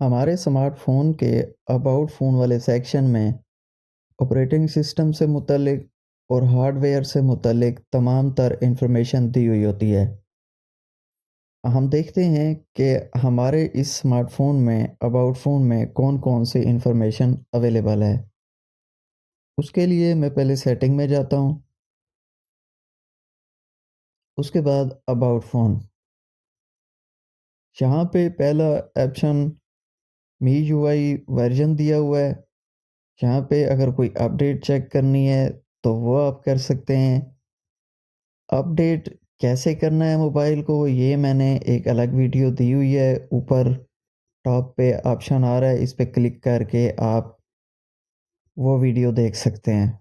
हमारे स्मार्टफ़ोन के about phone वाले सेक्शन में ऑपरेटिंग सिस्टम से मुतल्लिक और हार्डवेयर से मुतल्लिक तमाम तर इन्फॉर्मेशन दी हुई होती है। हम देखते हैं कि हमारे इस स्मार्टफ़ोन में अबाउट फ़ोन में कौन-कौन सी इन्फॉर्मेशन अवेलेबल है। उसके लिए मैं पहले सेटिंग में जाता हूँ, उसके बाद अबाउट फ़ोन। यहाँ पे पहला ऑप्शन MIUI वर्ज़न दिया हुआ है। यहाँ पे अगर कोई अपडेट चेक करनी है तो वो आप कर सकते हैं। अपडेट कैसे करना है मोबाइल को ये मैंने एक अलग वीडियो दी हुई है। ऊपर टॉप पे ऑप्शन आ रहा है, इस पे क्लिक करके आप वो वीडियो देख सकते हैं।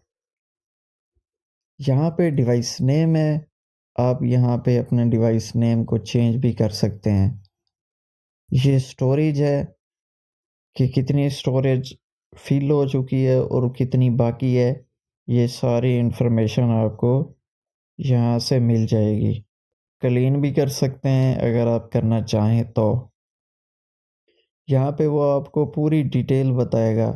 यहाँ पे डिवाइस नेम है, आप यहाँ पे अपने डिवाइस नेम को चेंज भी कर सकते हैं। ये स्टोरेज है कि कितनी स्टोरेज फिल हो चुकी है और कितनी बाकी है, ये सारी इन्फॉर्मेशन आपको यहाँ से मिल जाएगी। क्लीन भी कर सकते हैं अगर आप करना चाहें तो। यहाँ पे वो आपको पूरी डिटेल बताएगा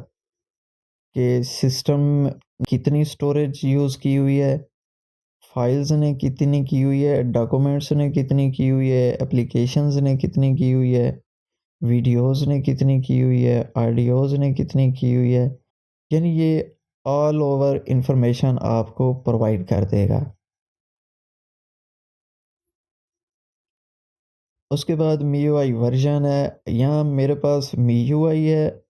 कि सिस्टम कितनी स्टोरेज यूज़ की हुई है, फाइल्स ने कितनी की हुई है, डॉक्यूमेंट्स ने कितनी की हुई है, एप्लीकेशंस ने कितनी की हुई है, वीडियोज़ ने कितनी की हुई है, ऑडियोज़ ने कितनी की हुई है। यानी ये ऑल ओवर इंफॉर्मेशन आपको प्रोवाइड कर देगा। उसके बाद MIUI वर्ज़न है, यहाँ मेरे पास MIUI है।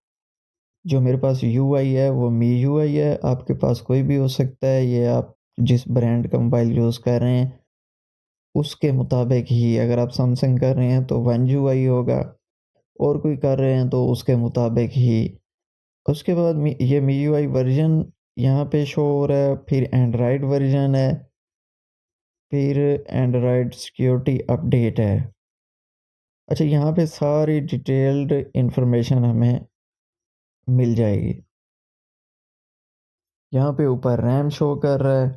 जो मेरे पास यूआई है वो MIUI है, आपके पास कोई भी हो सकता है। ये आप जिस ब्रांड का मोबाइल यूज़ कर रहे हैं, उसके मुताबिक ही अगर आप सैमसंग कर रहे हैं तो वन यूआई होगा और कोई कर रहे हैं तो उसके मुताबिक ही। उसके बाद ये MIUI वर्ज़न यहाँ पे शो हो रहा है, फिर एंड्रॉयड वर्ज़न है, फिर एंड्रॉयड सिक्योरिटी अपडेट है। अच्छा, यहाँ पे सारी डिटेल्ड इन्फॉर्मेशन हमें मिल जाएगी। यहाँ पे ऊपर रैम शो कर रहा है,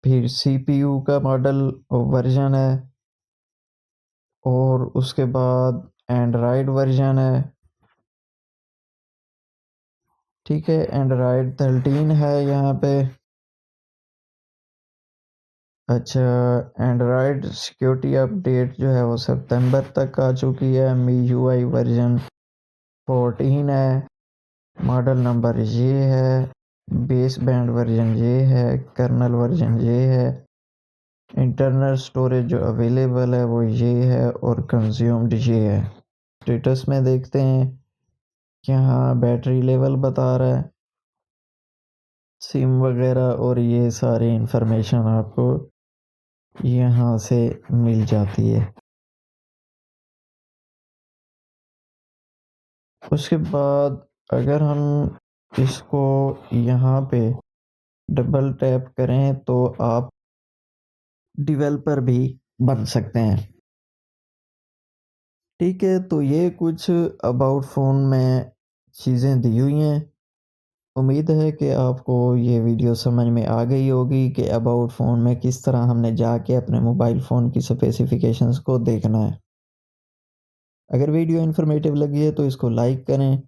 फिर सीपीयू का मॉडल वर्ज़न है और उसके बाद एंड्रॉयड वर्ज़न है। ठीक है, एंड्रॉयड 13 है यहाँ पे। अच्छा, एंड्रॉयड सिक्योरिटी अपडेट जो है वो सितंबर तक आ चुकी है। MIUI वर्ज़न 14 है, मॉडल नंबर ये है, बेस बैंड वर्ज़न ये है, कर्नल वर्ज़न ये है, इंटरनल स्टोरेज जो अवेलेबल है वो ये है और कंज्यूम्ड ये है। स्टेटस में देखते हैं, यहाँ बैटरी लेवल बता रहा है, सिम वगैरह और ये सारी इन्फॉर्मेशन आपको यहाँ से मिल जाती है। उसके बाद अगर हम इसको यहाँ पे डबल टैप करें तो आप डेवलपर भी बन सकते हैं। ठीक है, तो ये कुछ अबाउट फ़ोन में चीज़ें दी हुई हैं। उम्मीद है कि आपको ये वीडियो समझ में आ गई होगी कि अबाउट फ़ोन में किस तरह हमने जाके अपने मोबाइल फ़ोन की स्पेसिफ़िकेशंस को देखना है। अगर वीडियो इन्फॉर्मेटिव लगी है तो इसको लाइक करें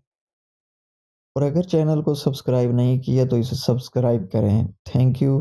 और अगर चैनल को सब्सक्राइब नहीं किया तो इसे सब्सक्राइब करें। Thank you.